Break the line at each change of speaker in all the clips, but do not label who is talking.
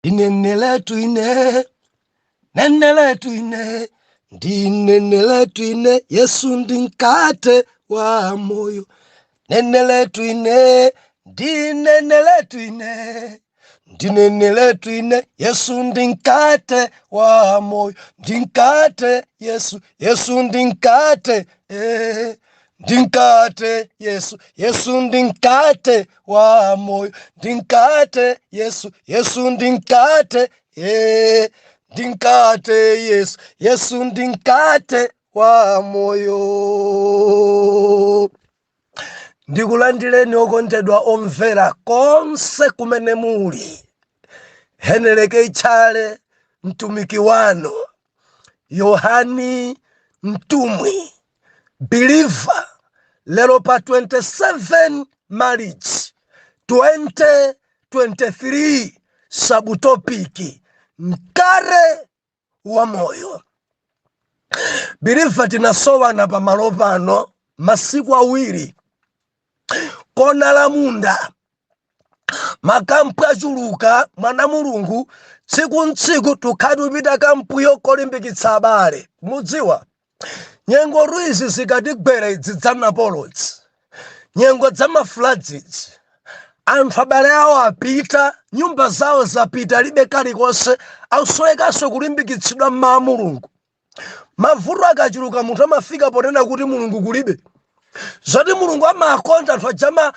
Dinenele tuine, nenele tuine, dinenele tuine, Yesu ndi mkate wa moyo. Nenele tuine, dinenele tuine, dinenele tuine, Yesu ndi mkate wa moyo. Ndi mkate Yesu, Yesu ndi mkate, ndi mkate Yesu, Yesu ndi mkate wa moyo. Ndi mkate Yesu, Yesu ndi mkate, ndi mkate Yesu, Yesu ndi mkate wa moyo. Ndikulandireni okondedwa omvera konse kumene muli. Heneleke Tchale mtumiki wanu, Yohani mtumwi, believer, lero pa 27 March 2023, subtopic mkate wa moyo. Believer, tinasowana pa malo pano masiku awiri. Kona la munda makampu achuluka mwana mulungu tsiku ntsiku tukhadupita kampu yokolimbikitsa abale. Mudziwa nyengo ruizi zikatigwera idzi dza napolodzi, nyengo dza mafuladzidzi, anthu abale awo apita, nyumba zawo zapita, libe kalikonse, akusowekanso kulimbikitsidwa mmawa mulungu. Mavuto akachuluka munthu amafika ponena kuti mulungu kulibe. Zoti mulungu amakonda anthu ajama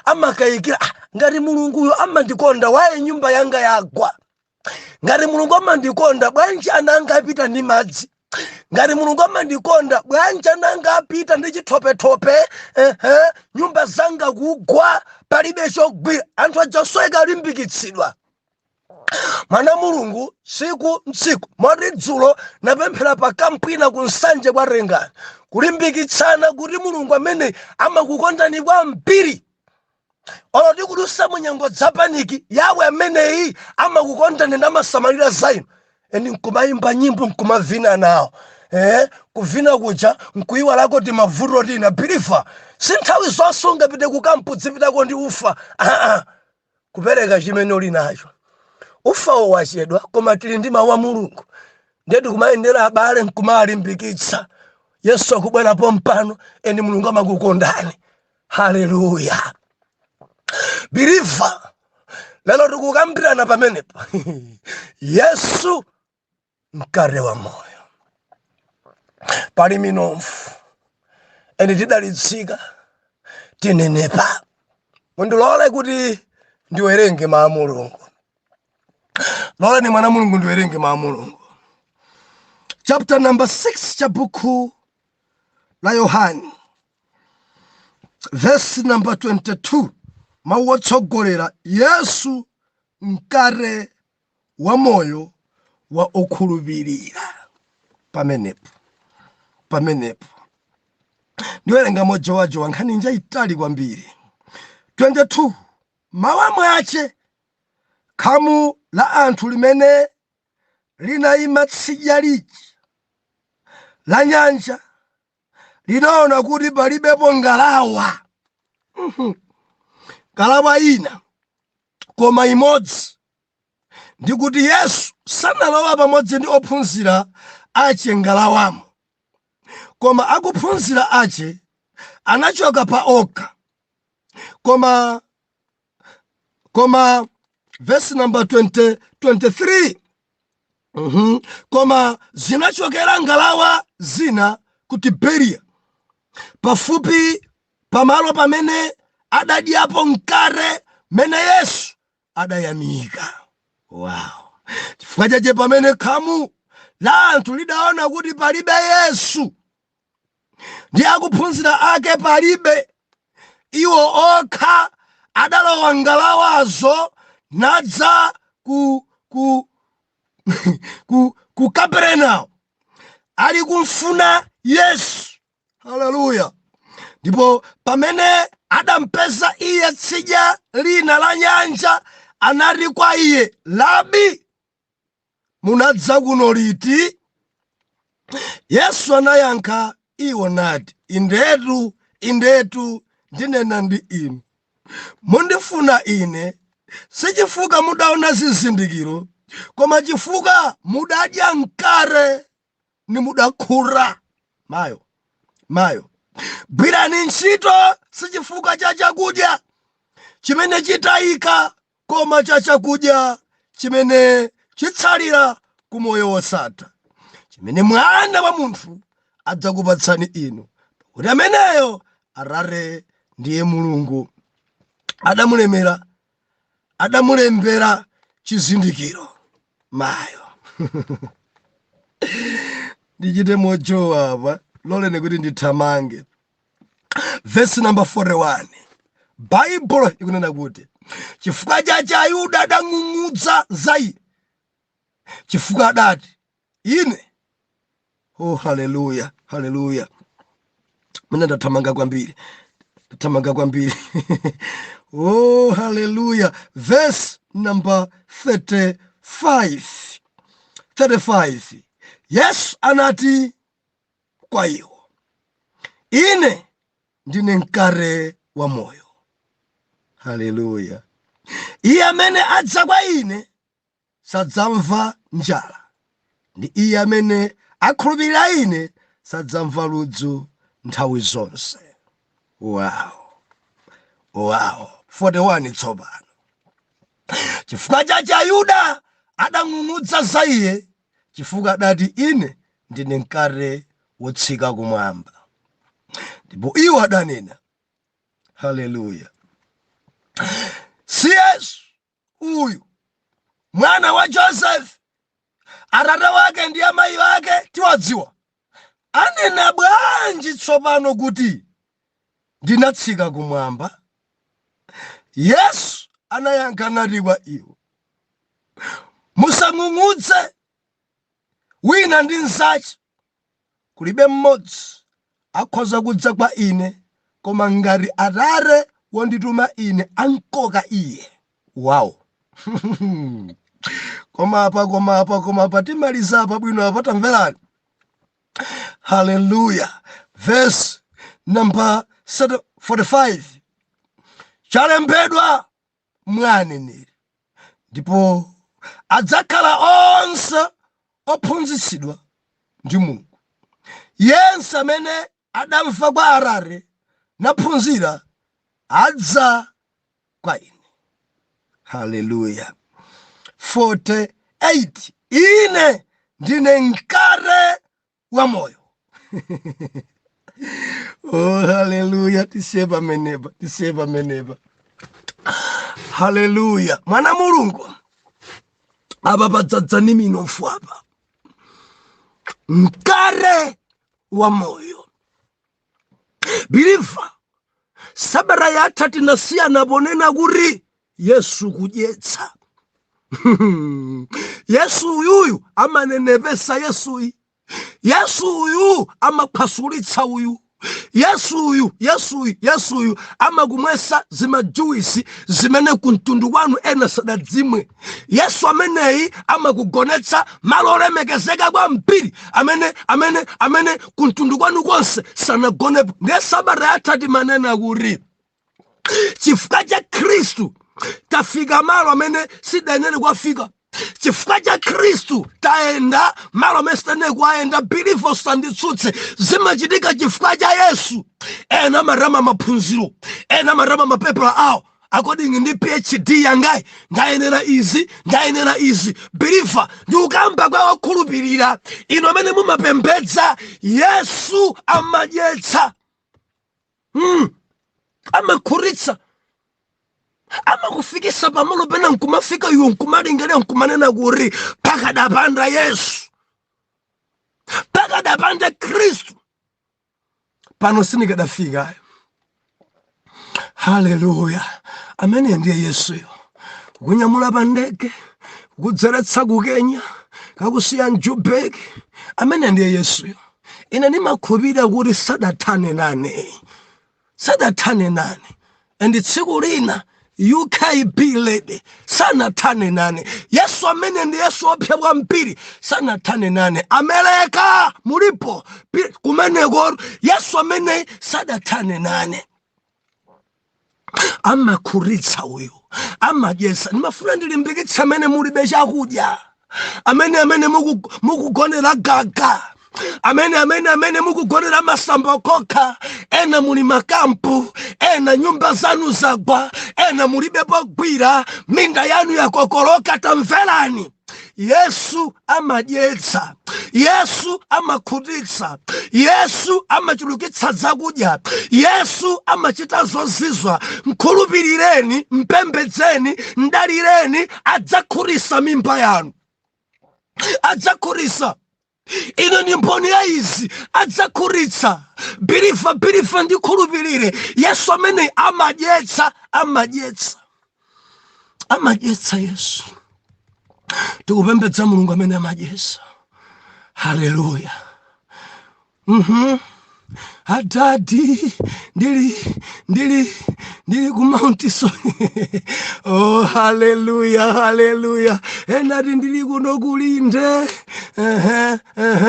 amakayikira, ngati mulunguyo amandikonda waye nyumba yanga yagwa. Ngati mulungu amandikonda bwanji ananga apita ndi madzi. Ngati mulungu amandikonda bwanji ananga apita ndi chithopethope, nyumba zanga kugwa palibe chogwira. Anthu ajasweka alimbikitsidwa. Mwana mulungu siku ntsiku moti dzulo napemphera pa kampwina kunsanje kwa Rengani kulimbikitsana kuti mulungu amene amakukondani kwambiri. Oloti kulusa munyengo dza paniki yawe ameneyi amakukondani ndamasamalira zainu. Eni nkumayimba nyimbo nkumavina nawo. Kuvina kuja nkuyiwalako ti mavuto tina. Believer, sinthawi zonse ungapite kukampu dzipitako ndi ufa. Kupereka chimene uli nacho. Ufa wachedwa koma tili ndi mawu a mulungu. Ndetu kumayendera abale nkumalimbikitsa. Yesu akubwerapo mpano, eni mulungu amakukondani. Haleluya. Believer, lelo tikukambirana pamenepa. Yesu mkate wa moyo. Pali minomfu, eni tidalitsika, tinenepa. Mundilole kuti ndiwerenge mawu a mulungu. Lola ni mwana mulungu ndiwerenge mawu a mulungu. Chapter number 6 cha buku la Yohani, verse number 22. Mawu otsogolera, Yesu mkate wa moyo wa okhulupirira. Pamenepo ndiwerenga mojowajowa nkhani njaitali kwambiri. 22. Mawu amwache khamu la anthu limene linayima tsidya liji la nyanja linaona kuti palibepo ngalawa. Ngalawa ina koma imodzi, ndi kuti Yesu sanalowa pamodzi ndi ophunzira ache ngalawamo, koma akuphunzira ache anachoka pa okha. Koma verse number 23. Koma zinachokera ngalawa zina ku Tiberiya, pafupi pamalo pamene adadyapo mkate mene Yesu adayamika. Wow. Chifukwa chache pamene khamu la anthu lidaona kuti palibe Yesu ndi akuphunzira ake palibe, iwo okha adalowa ngalawazo nadza ku Kaperenawo ali kumfuna Yesu. Haleluya. Ndipo pamene adampeza iye tsidya lina la nyanja, anati kwa iye, Labi, munadza kuno liti? Yesu anayankha iwo nati, Indetu ndinena ndi inu, mundifuna ine sichifuka mudaona zizindikiro, koma chifuka mudadya mkate ni mudakura. Mayo. Gwirani ntchito sichifuka cha chakudya chimene chitayika, koma cha chakudya chimene chitsalira ku moyo wosatha, chimene Mwana wa Munthu adzakupatsani inu. Kuti ameneyo Atate ndiye Mulungu adamulembera chizindikiro. Mayo. Ndichite mojowa apa, loleni kuti ndithamange. Verse number 41. Bible ikunena kuti chifukwa cha Ayuda adang'ung'udza za iye, chifukwa adati ine. Oh, haleluya. Mwana ndathamanga kwambiri. Oh, haleluya. Verse number 35. Yesu anati kwa iwo, ine ndine mkate wa moyo. Haleluya. Iye amene adza kwa ine sadzamva njala, ndi iye amene akhulupirira ine sadzamva ludzu nthawi zonse. Wow. 41 tsopano. Chifukwa cha Ayuda adang'ung'udza za iye, chifukwa adati ine ndine mkate wotsika kumwamba. Ndipo iwo adanena, haleluya, si Yesu uyu mwana wa Josefu, atate wake ndi amayi wake tiwadziwa, anena bwanji tsopano kuti ndinatsika kumwamba? Yesu anayankha nati kwa iwo, musang'ung'udze wina ndi nzache. Kulibe mmodzi akhoza kudza kwa ine koma ngati Atate wondituma ine ankoka iye. Wow. Koma apa timaliza apa bwino apa, tamverani. Hallelujah. Verse number 45. Chalembedwa mwaneneri, ndipo adzakhala onse ophunzitsidwa ndi Mulungu. Yense amene adamva kwa Atate naphunzira adza kwa ine. Hallelujah. 48. Ine ndine mkate wa moyo. Oh, hallelujah. Tiseva meneba. Hallelujah. Mwana Mulungu apa padzadzani minofu apa, mkate wa moyo. Biliva sabara yatha tinasiyana ponena kuti Yesu kudyetsa. Yesu uyuyu amanenepesa, Yesu uyu amaphwasulitsa uyu, Yesu uyu amakumwesa zimajuisi zimene kumtundu wanu ena sadadzimwe. Yesu ameneyi amakugonetsa malo olemekezeka kwambiri amene kumtundu kwanu konse sanagonepo. Ndiye sabata yatha timanena kuti chifukwa cha Khristu tafika malo amene sidayenera kwafika. Chifukwa cha Khristu taenda malo amene sidayenera kuayenda. Bilivo sanditsutse, zimachitika chifukwa cha Yesu. Ena amarama maphunziro, ena amarama mapepala awo according ndi PhD yangayi, ndayenera izi. Biliva ndi ukamba kwa okhulupirira ino amene mumapembedza Yesu amadyetsa, amakhuritsa, amakufikisa pamalo pena nkumafika iwo nkumalingana nkumanena kuti pakadapanda Yesu, pakadapanda Khristu pano sinikadafika. Haleluya. Amene ndiye Yesuyo, kunyamula pa ndege, kudzeretsa ku Kenya, kakusiya Joburg. Amene ndiye Yesuyo. Ine ndimakhulupirira kuti sadathane nane, and tsiku lina UKB lady sanathane nane. Yesu amene ndi Yesu opsa kwambiri sanathane nane. Amerika mulipo kumeneko, Yesu amene sadathane nane. Amakhuritsa uyu, amadyetsa. Ndimafuna ndilimbikitsa amene mulibe chakudya, amene mukugonera gaga, amene mukugonera masamba kokha, ena muli makampu, ena nyumba zanu zagwa, ena mulibe pogwira, minda yanu yakokoloka. Tamverani, Yesu amadyetsa, Yesu amakhutitsa, Yesu amachulukitsa zakudya, Yesu amachita zozizwa. Mkhulupirireni, mpembedzeni, mdalireni, adzakhutitsa mimba yanu, adzakhutitsa. Ino ni mboni ya izi, adzakhutitsa. Birifa ndikhulupirire, Yesu amene amadyetsa, amadyetsa Yesu. Tikupembedza Mulungu amene amadyetsa. Haleluya. Adadi ndili ku Mount Sinai. Oh, haleluya. Enati ndili kuno kulinde.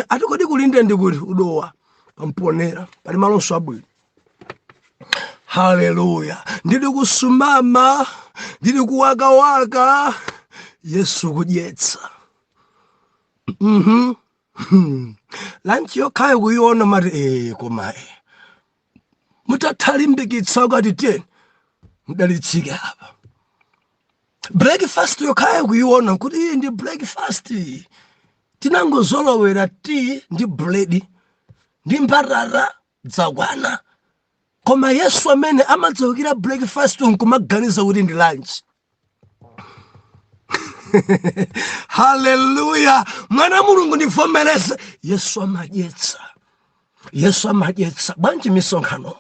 Atikodi kulinde ndikuti udowa pamponera pali malonso abwino. Haleluya. Ndili kusumama, ndili kuwakawaka. Yesu kudyetsa. Lanchi yokhayo kuyiona mati koma mutatalimbikitsa ukati tiyeni mudalitsike apa. Breakfast yokhayo kuyiona kuti iyi ndi breakfast, tinangozolowera tea ndi bread ndi mbatata zakwana. Koma Yesu amene amadzawukira breakfast nkumaganiza kuti ndi lunch. Haleluya. Mwana Mulungu ndivomereze, Yesu amadyetsa. Bwanji misonkhano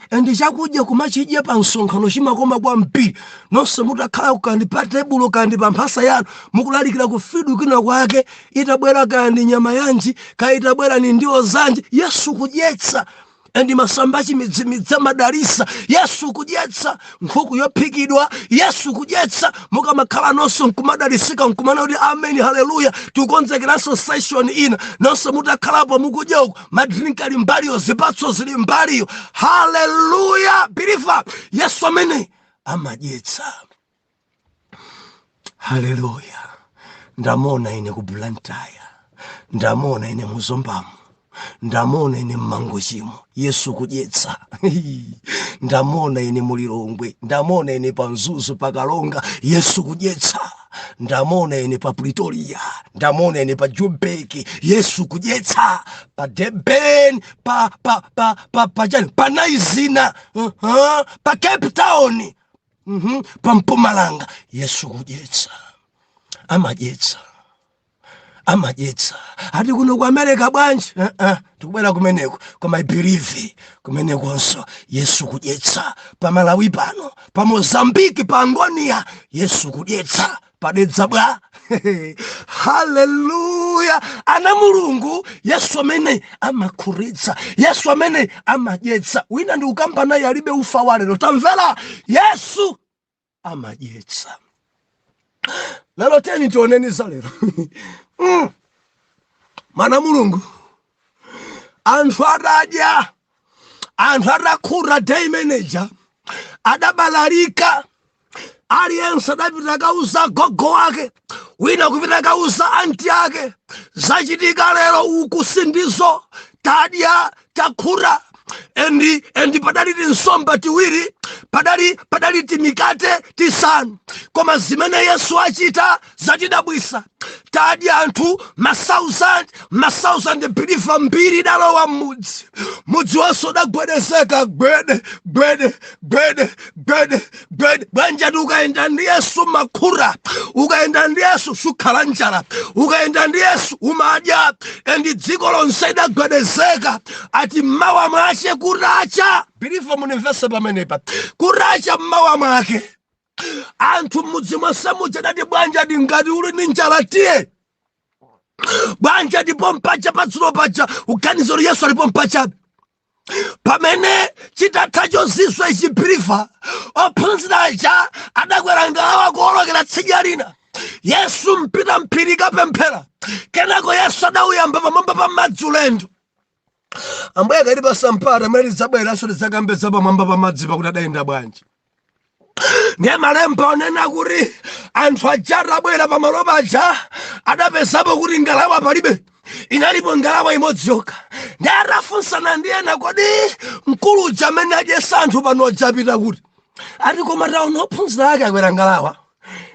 endi chakudya kumachidya pa msonkhano chimakoma kwambiri. Nonse mutakhala kandi pa tebulo kandi pa mphasa yanu mukulalikira kufidu kwina kwake, itabwera kandi nyama yanji ka itabwera ni ndiwo zanji, Yesu kudyetsa. Endi masamba chimidzimidza madalisa, Yesu kudyetsa. Nkhuku yophikidwa, Yesu kudyetsa. Mukamakhala nonso nkumadalisika nkumana kuti amen, haleluya. Tikukonzekeranso session ina, nonse mutakhalapo mukudya uku, madrink ali mbaliyo, zipatso zili mbaliyo. Haleluya. Believe Yesu amene amadyetsa. Haleluya. Ndamona ine ku Blantyre, ndamona ine muzombamu, ndamona ine mmangochimo, Yesu kudyetsa. Ndamona ine mulilongwe, ndamona ine pa Mzuzu pakalonga, Yesu kudyetsa. Ndamona ine pa Pretoria, ndamona ine pa Joburg, Yesu kudyetsa. Pa Durban, pa Naizina, pa Cape Town, pa Mpumalanga, Yesu kudyetsa. Amadyetsa. Ati kuno ku America bwanji? Tikubwera kumeneko. Koma I believe kumenekonso Yesu kudyetsa. Pa Malawi pano, pa Mozambique, pa Angonia, Yesu kudyetsa. Padedza bwa. Haleluya. Ana Mulungu, Yesu amene amakhutitsa, Yesu amene amadyetsa. Wina ndi ukamba naye alibe ufa walero. Tamvera, Yesu amadyetsa. Lelo teni tioneni za lero. Mana Mulungu, anthu adadya, anthu adakhura day manager, adabalalika, aliyense adapita kauza gogo wake, wina kupita kauza anti yake, zachitika lero uku sindizo, tadya, takhura. Endi padali tinsomba tiwiri, padali timikate tisanu. Koma zimene Yesu achita zatidabwisa. Tadya anthu ma-thousand bilifa mbiri dalowa mudzi. Mudzi wonse udagwedezeka gwede. Bwanja ukayenda ndi Yesu makhura, ukayenda ndi Yesu sukhala njala, ukayenda ndi Yesu umadya. Endi dziko lonse idagwedezeka. Ati mmawa mwache kuracha. Bilifa munimvese pamenepa. Kuracha mmawa mwake. Anthu mudzi mwase muja dati bwanja di ngati uli ndi njala tiye. Bwanja ndipo mpacha patsulo pacha, uganiziro Yesu alipo mpachabe. Pamene chitatha chozizwa ichi bilifa, ophunzira aja adakwera ngalawa kuolokera tsidya lina. Yesu mpita mphiri kapemphera. Kenako Yesu adawuyamba pamwamba pa madzi ulendo. Ambuye akati pasampata amene lidzabwera aso lidzakambeza pamwamba pa madzi pakuti adayenda bwanji. Malemba onena kuti anthu aja atabwera pamalopa aja adapezapo kuti ngalawa palibe, inalipo ngalawa imodzi yokha. Ndi atafunsana ndi ena, kodi mkulu uja amene adyesa anthu pano ajapita kuti? Ati koma taona ophunzira ake akwera ngalawa,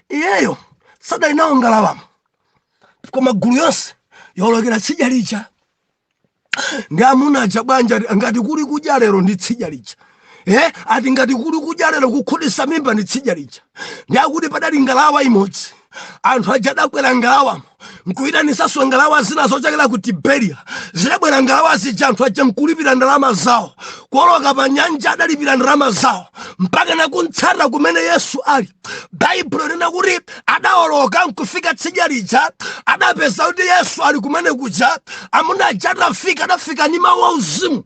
iyeyo sadali nawo ngalawamo, koma gulu yonse yolokera tsidya lija. Ndi amuna aja bwanja ngati kuli kudya lero ndi tsidya lija. Ati ngati kuli kudya lero kukhutitsa mimba ndi tsidya lija. Ndi akuti padali ngalawa imodzi, anthu aja adakwera ngalawamo, nkuyitanisanso ngalawa zina zochokera ku Tiberia. Zidabwera ngalawa zija, anthu aja nkulipira ndalama zawo, kuoloka pa nyanja adalipira ndalama zawo, mpaka nakuntsata kumene Yesu ali. Baibulo linena kuti adaoloka nkufika tsidya lija, adapeza kuti Yesu ali kumene kuja. Amuna aja adafika ndi mawu auzimu,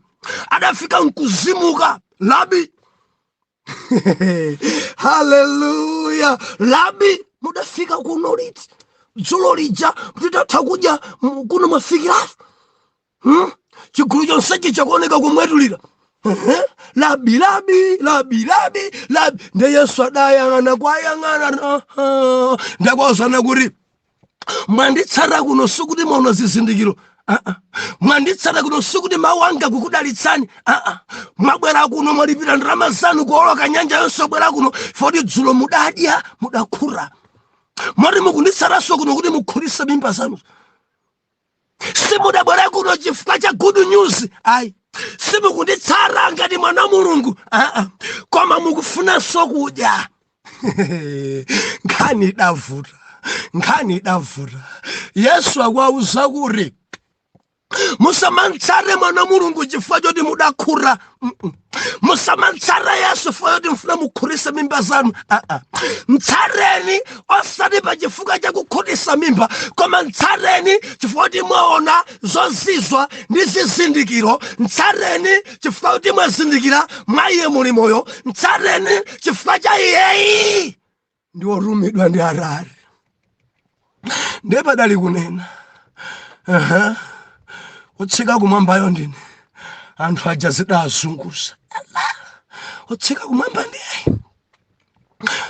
adafika nkuzimuka. Labi haleluya, labi mudafika kuno liti? Dzulo lija mutitatha kudya kuno mwafikirapo? Chigulu chonsechi chakuoneka kumwetulira. Labi labi labi labi labi. Ndi Yesu adayang'ana kwayang'ana, ndakwawuzana kuti mwanditsata kuno sikuti mwaona zizindikiro, mwanditsata kuno sikuti mawu anga kukudalitsani, mwabwera kuno mwalipira ndalama zanu kuoloka nyanja yonse, bwera kuno foti dzulo mudadya mudakhura. Mwati mukunditsatanso kuno kuti mukhutitse mimba zanu. Simudabwera kuno chifukwa cha good news, ayi. Simukunditsata ngati mwana wa Mulungu, koma mukufunanso kudya. Nkhani idavuta. Yesu akwawuza kuti musamantsate mwana wa Mulungu chifukwa choti mudakhura. Musamantsate Yesu chifukwa choti mfuna mukhutitse mimba zanu. Mtsateni osati pa chifukwa cha kukhutitsa mimba, koma mtsateni chifukwa choti mwaona zozizwa ndi zizindikiro. Mtsateni chifukwa choti mwazindikira mwa Iye muli moyo. Mtsateni chifukwa cha Iyeyi ndi otumidwa ndi Atate. Ndiye padali kunena, otsika kumwambayo ndine, anthu aja zidazunguza. Otsika kumwamba ndiye.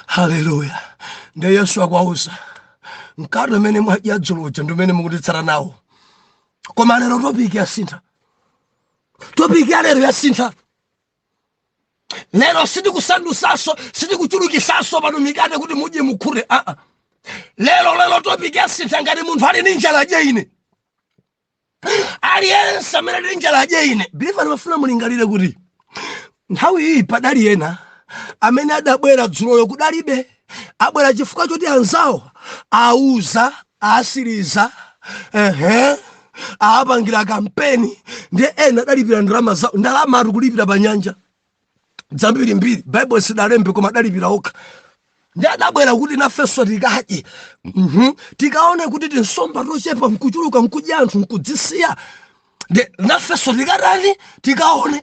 Haleluya. Ndiye Yesu akwawuza, mkate umene mwadya dzulo uja ndi umene mukutitsata nawo. Koma lero topiki yasintha. Topiki ya lero yasintha. Lero sitikusandusaso, sitikuchulukisaso pano mikate kuti mudye mukhure. Lero topiki yasintha. Ngati munthu ali ndi njala adye ine. Aliyense amene ali ndi njala adye ine. Biliva ndimafuna mulingalire kuti nthawi iyi padali ena amene adabwera dzuloyo kudalibe. Abwera chifukwa choti anzawo auza, asiriza, apangira kampeni. Ndiye ena adalipira ndalama zawo. Ndalama atikulipira pa nyanja zambirimbiri, Bible sidalembe koma adalipira okha. Ndi adabwera kuti nafenso tikadye, tikaone kuti tinsomba tochepa nkuchuluka nkudya anthu nkudzisiya. Ndi nafenso tikatani tikaone.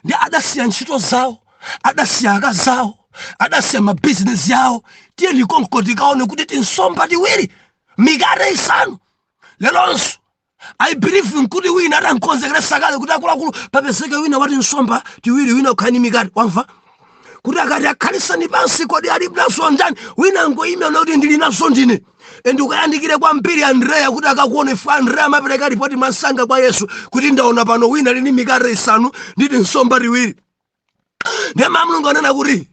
Ndi adasiya ntchito zawo, adasiya akazi zawo, adasiya mabizinesi yawo. Tiyeni konko tikaone kuti tinsomba tiwiri, mikate isanu. Leronso I believe nkuti wina atankonzekera kale kuti akuluakulu papezeke wina wati nsomba tiwiri, wina ukhani mikate. Wamva kuti akati akhalisani pansi kodi ali naso njani, wina ngoyima kuti ndili naso ndine. Endi ukayandikire kwambiri Andrea kuti akakuone fa Andrea amapereka ripoti masanga kwa Yesu kuti ndaona pano wina lini mikate isanu nditi nsomba tiwiri. Ndiye Mulungu anena kuti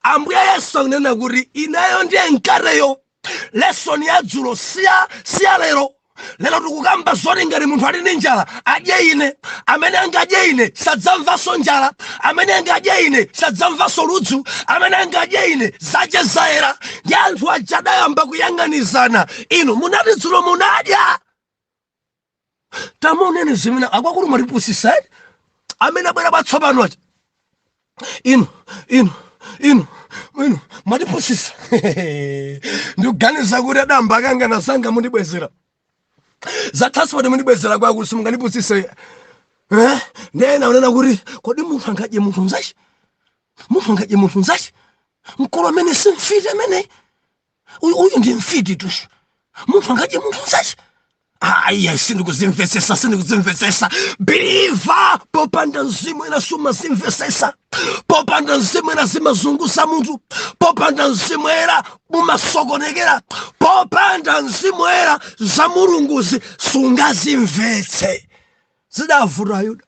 Ambuye Yesu anena kuti inayo ndiye nkateyo. Lesson ya dzulo siya lero. Lero tikukamba zoti ngati munthu ali ndi njala adye ine. Amene angadye ine sadzamvanso njala. Amene angadye ine sadzamvanso ludzu. Amene angadye ine zache zayera. Ndi anthu aja adayamba kuyang'anizana. Inu munati dzulo munadya. Tamuoneni zimene akwakulu matipusisa. Amene abwera patsopano aja. Inu matipusisa. Ndikuganiza kuti adamba akangana sanga mundibwezera. Za transport mundibwezera kwa kuti simunganipusise. Ndena unena kuti kodi munthu angadye munthu mzachi? Munthu angadye munthu mzachi? Mkolo amene simfiti amene. Uyu ndi mfiti tu. Munthu angadye munthu mzachi? Aya, sindikuzimvesesa. Believer, popanda mzimu inasuma zimvesesa. Popanda mzimu inazimazungusa muntu. Popanda mzimu era mumasogonekera. Popanda mzimu era za mulunguzi sungazimvetse. Zidavura Yuda.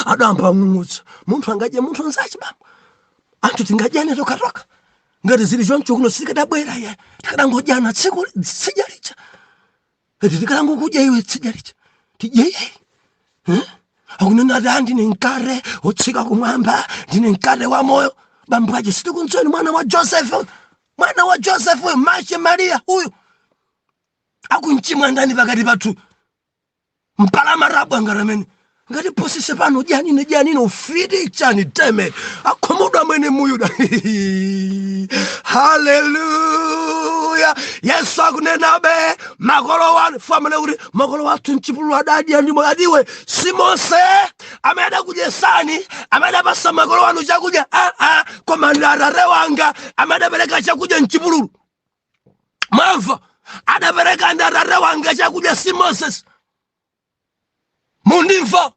Adamba ngutsa. Muntu angaje muntu nzachi baba. Antu tingajane toka. Ngati zili choncho kuno sikadabwera ya. Takadangojana tsiku sijalicha. Tikala kuja iwe sijalicha. Tije. Akunena dandi ninkare utsika kumwamba ndine nkare wa moyo. Bambwaje situkunzoni mwana wa Joseph. Mwana wa Joseph we Mache Maria huyu. Akunchimwa ndani pakati patu. Mpala marabu angarameni. Ngati posise pano jani ufidi chani teme. Akomoda mwene muyuda. Hallelujah. Yesu akunena be. Magolo wanu. Famile uri. Magolo watu nchipulu wadadi ya ndimo yadiwe. Simose. Ameda kuje sani. Ameda basa magolo wanu chakuja. Kwa mandara wanga. Ameda beleka chakuja nchipulu. Mava. Ada beleka ndara wanga chakuja Simoses. Mundimfa.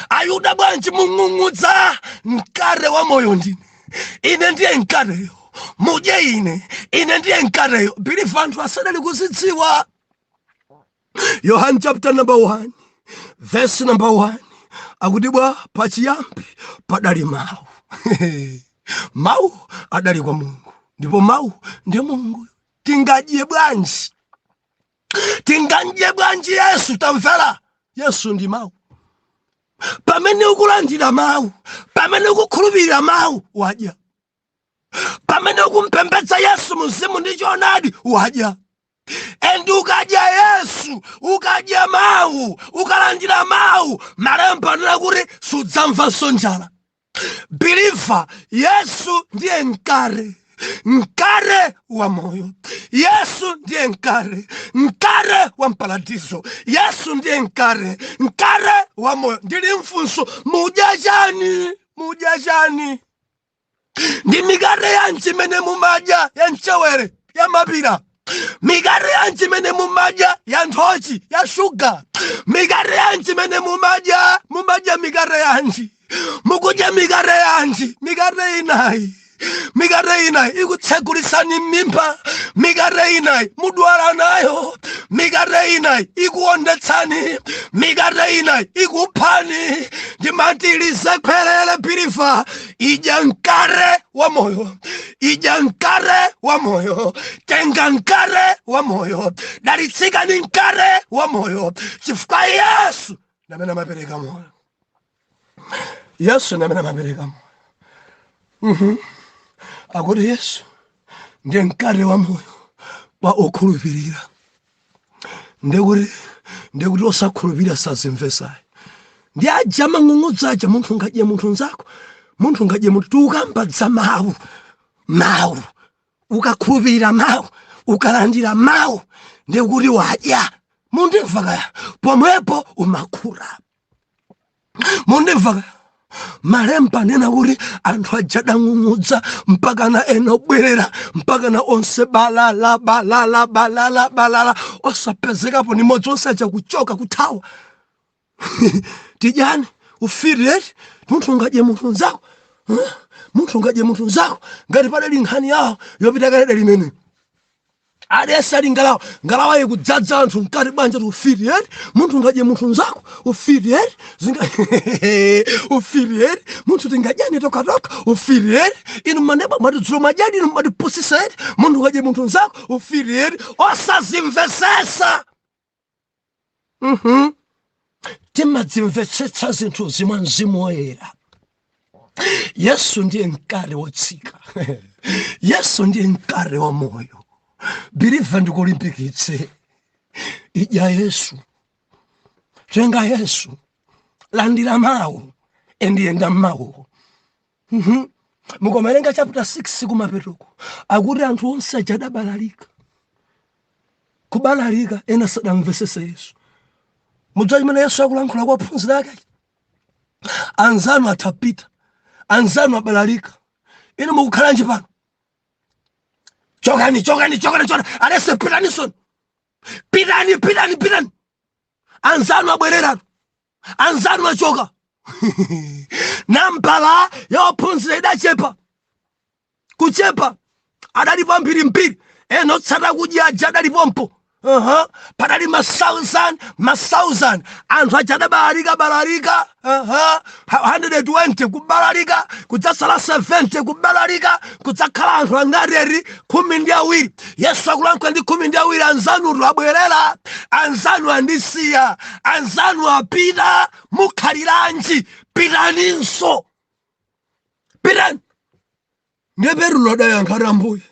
Ayuda bwanji mungungudza nkare wa moyo ndine. Ine ndiye nkareyo. Muje ine ndiye nkareyo. Believe vantu asadali kuzitsiwa. Yohana chapter number 1 verse number 1. Akudibwa pachiyambi padali mawu. Mawu adali kwa Mungu. Ndipo mawu ndiye Mungu. Tingaje bwanji Yesu tamvera. Yesu ndi mawu. Pamene ukulandira mawu, pamene ukukhulupirira mawu wadya. Pamene ukumpembedza Yesu mzimu ndi choonadi wadya. Endi ukadya Yesu, ukadya mawu, ukalandira mawu, malemba anena kuti sudzamvanso njala. Believer, Yesu ndiye nkare wa moyo. Yesu ndiye nkare wa mparadiso. Yesu ndiye nkare wa moyo. Ndili mfunso mujajani. Ndi migare yanchi mene mumaja ya nchewere ya mapira. Migare yanchi mene mumaja ya ntochi ya shuga. Migare yanchi mene mumaja migare yanchi. Mukuja migare yanchi. Migare inayi ikutsegulisani mimba. Migare inayi mudwala nayo. Migare inayi ikuondetsani. Migare inayi ikuphani. Ndimantilize kwerele pilifa. Ija nkare wa moyo. Tenga nkare wa moyo. Dalitsika ni nkare wa moyo. Chifukwa Yesu namene mapereka moyo. Yesu namene mapereka moyo. Akuti Yesu ndiye nkare wa moyo wa okhulupirira. Ndekuti osakhulupirira sazimvesayi. Ndi aja mang'ung'udza aja munthu ngadye munthu nzako. Munthu ngadye munthu tukambadza mawu. Ukakhulupirira mawu. Ukalandira mawu. Ndekuti wadya. Mundimva kaya. Pomwepo umakula. Mundimva kaya. Malemba nena kuti anthu ajada ng'ung'udza mpaka na eno bwerera mpaka na onse balala osapezekapo ni modzi osacha kuchoka kuthawa. Tijani ufirire munthu ngadye munthu nzako ngati padali nkhani yawo yopita kale limene adesali ngalawa yikudzadza anthu mkati banja ufirire munthu ngadye munthu nzako ufirire ufirire munthu tingajane toka ufirire inu maneba madzulo majadi inu madipusisere munthu ngadye munthu nzako ufirire osazimvesesa. Timadzimvetsetsa zinthu zimwe mzimu woyera. Yesu ndiye nkare wotsika. Yesu ndiye nkare wa moyo. Believe ndikulimbikitse. Ija Yesu. Tenga Yesu. Landira mawu. Endiyenda mawu. Mukomelenga chapter 6 kumapetuko. Akuti anthu onse ajada balalika. Kubalalika ena sadamvesese Yesu. Mudzaji mene Yesu akulankhula kwa ophunzira ake. Anzanu atapita. Anzanu abalalika. Inu mukukhalanji pano. Chokani. Alese pitanisoni. pitani. Anzanu abwerera. Anzanu achoka. Nambala yophunzira idachepa. Kuchepa. Adalipo mbiri. Eno tsata kudya adalipompo. Padali masausan. Anthu achadabalalika. 120 kubalalika. Kudzasala 70 kubalalika. Kudzakhala anthu angareri 12. Yesu akulankhula ndi 12. Anzanu abwerera. Anzanu andisiya. Anzanu apita. Mukhaliranji. Pitaninso. Pitani. Ndiye Petro adayankha Ambuye.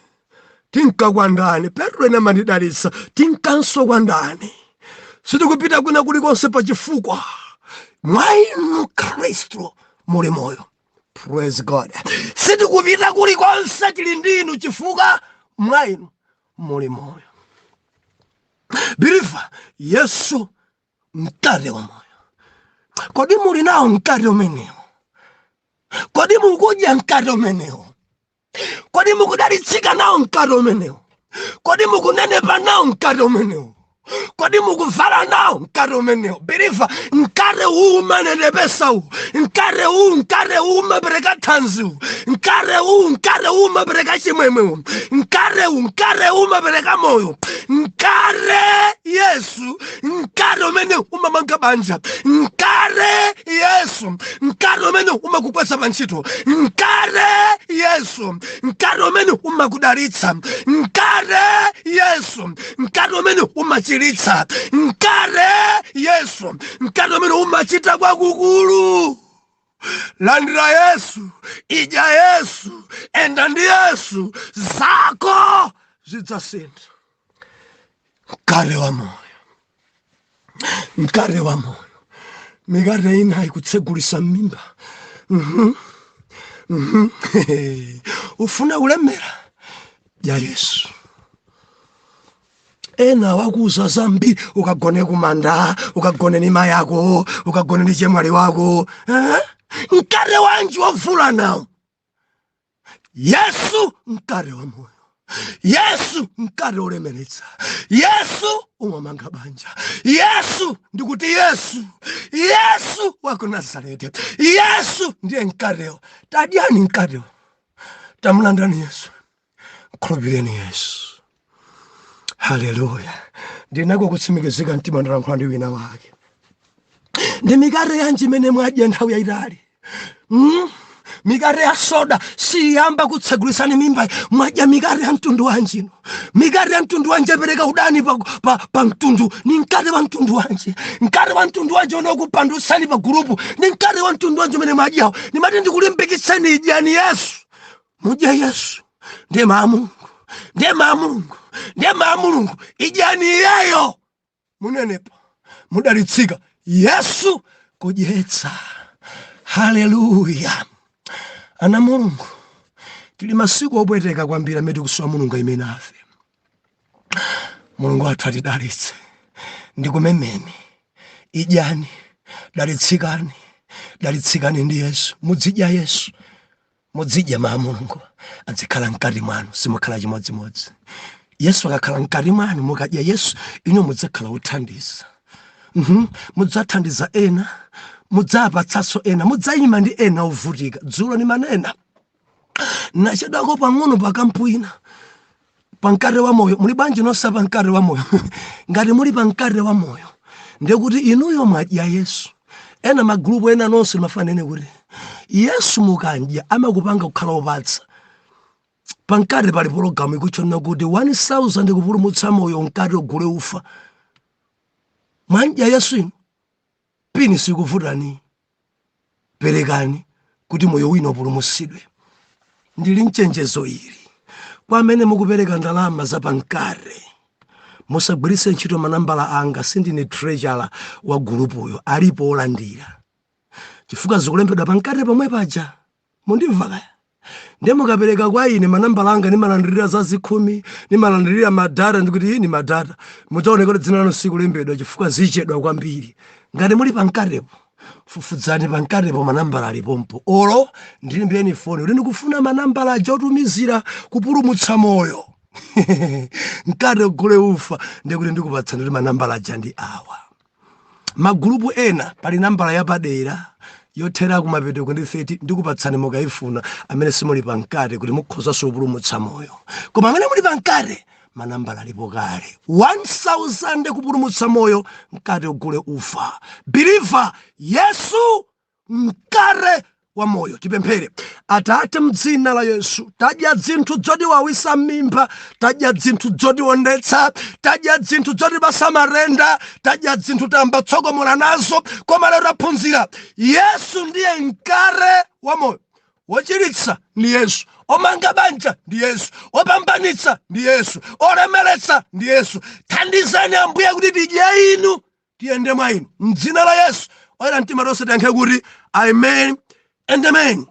Tinka kwa ndani. Petro ena manidalisa. Tinkanso kwa ndani. Sitikupita kuna kulikonse pa chifukwa mwa inu Kristo muli moyo. Praise God. Sitikupita kulikonse tili ndinu chifukwa mwa inu muli moyo. Bilifa Yesu mkate wa moyo. Kodi muli nao mkate umenewo? Kodi mukudya mkate umenewo? Kodi mukudalitsika nawo mkate umenewo? Kodi mukunenepa nawo mkate umenewo? Kodi mukuvala nawo mkate umenewo? Bilifa mkate huu umanenepesa huu. Mkate huu umapereka thanzi huu. Mkate huu umapereka chimwemwe huu. Mkate huu umapereka moyo. Mkate Yesu. Mkate umenewo umamanga banja. Mkate Yesu. Mkate umenewo umakukwesa panchito. Mkate Yesu. Mkate umenewo umakudalitsa. Mkate Yesu. Mkate umenewo umachiritsa. Mkate Yesu. Mkate umenewo umachita kwa kukulu. Landira Yesu. Ija Yesu. Enda ndi Yesu. Zako zidzasintha. Mkate wa moyo. Mkate wa moyo. Mikate ina ikutsegulisa mimba. Ufuna ulemera ya Yesu. Ena wakuza zambiri ukagone kumanda, ukagone ni mayako, ukagone ni chemwali wako. Mkate wanji wavula nao. Yesu mkate wa moyo. Yesu mkate ulemeretsa. Yesu umamanga banja. Yesu ndikuti Yesu. Yesu wako Nazareti. Yesu ndiye mkateo. Tadyani mkateo. Tamulandani Yesu. Khulupireni Yesu. Haleluya. Ndinako kutsimikizika mtima ndalankhula ndi wina wake. Ndi mikate yanji imene mwadya nthawi yayitali. Mikate ya soda siyamba kutsegulisani mimba. Mwadya mikate ya mtundu wanji. Mikate ya mtundu wanji pereka udani pa mtundu. Ni mkate wa mtundu wanji. Mkate wa mtundu wanji unokupandusani pa grupu. Ni mkate wa mtundu wanji umene mwadyawo. Ni mati ndikulimbikitseni idyani Yesu. Mudya Yesu. Ndiye Mungu. Ndiye Mungu. Ndiye Mulungu. Idyani yeyo. Munenepa. Mudalitsika. Yesu kudyetsa. Haleluya. Ana Mulungu. Tili masiku opweteka kwambiri amene kuswa Mulungu imene afe. Mulungu athu atidalitse. Ndikumemeni. Idyani. Dalitsikani ndi Yesu. Mudzidya Yesu. Mudzidya Mulungu. Adzikhala mkati mwanu. Simukhala chimodzimodzi. Yesu akakhala mkati mwanu mukadya Yesu, inu mudzakhala uthandiza. Mudzathandiza ena. Mudzapatsanso ena. Mudzayima ndi ena ovutika. Dzulo ni manena. Nachedwako pang'ono pakampuina. Pankate wa moyo. Muli bwanji nonse pankate wa moyo. Ngati muli pankate wa moyo. Ndiye kuti inuyo mwadya Yesu. Ena magrupu ena nonse mafanene kuti Yesu mukandya amakupanga kukhala opatsa. Pankate pali pologalamu ikuchona kuti 1000 kupulumutsa moyo mkate ogule ufa. Mwadya Yesu inu. Pini sikuvutani. Perekani kuti moyo wino upulumutsidwe. Ndili mchenjezo ili. Kwa amene mukupereka ndalama za pankate. Musagwiritse ntchito manambala anga, sindine treasurer wa gulupuyo, alipo olandira. Chifukwa zikulembedwa pankate pomwe paja. Mundimva kaya? Ndiye mukapereka kwa ine manambala anga nimalandirira za 10, nimalandirira madata ndikuti ini madata. Mudzaoneka kuti dzina lanu sikulembedwa chifukwa zichedwa kwambiri. Ngati muli pankatepo, fufudzani pankatepo manambala alipompo. Olo ndilimbeni foni. Uli ndikufuna manambala aja otumizira kupulumutsa moyo. Mkate ugule ufa ndikuti ndikupatsani kuti manambala aja ndi awa. Magulupu ena pali nambala yapadera yothera kumapeto ndi 30 ndikupatsani mukayifuna amene simuli pa mkate kuti mukhoza kupulumutsa moyo. Koma amene muli pa mkate manambala alipo kale. 1000 kupulumutsa moyo, mkate ugule ufa. Believer, Yesu mkate wa moyo. Tipemphere. Atate mdzina la Yesu, tadya zinthu zodiwawisa mimba, tadya zinthu zodiwondetsa, tadya zinthu zodibasa marenda, tadya zinthu tamba tsogomola nazo, koma lero taphunzira Yesu ndiye mkate wa moyo. Wochiritsa ndi Yesu, omanga banja ndi Yesu, opambanitsa ndi Yesu, olemeretsa ndi Yesu. Thandizani Ambuye kuti tidye inu, tiyende mwa inu. Mdzina la Yesu oyera mtima tonse tiyankhe kuti amen and amen.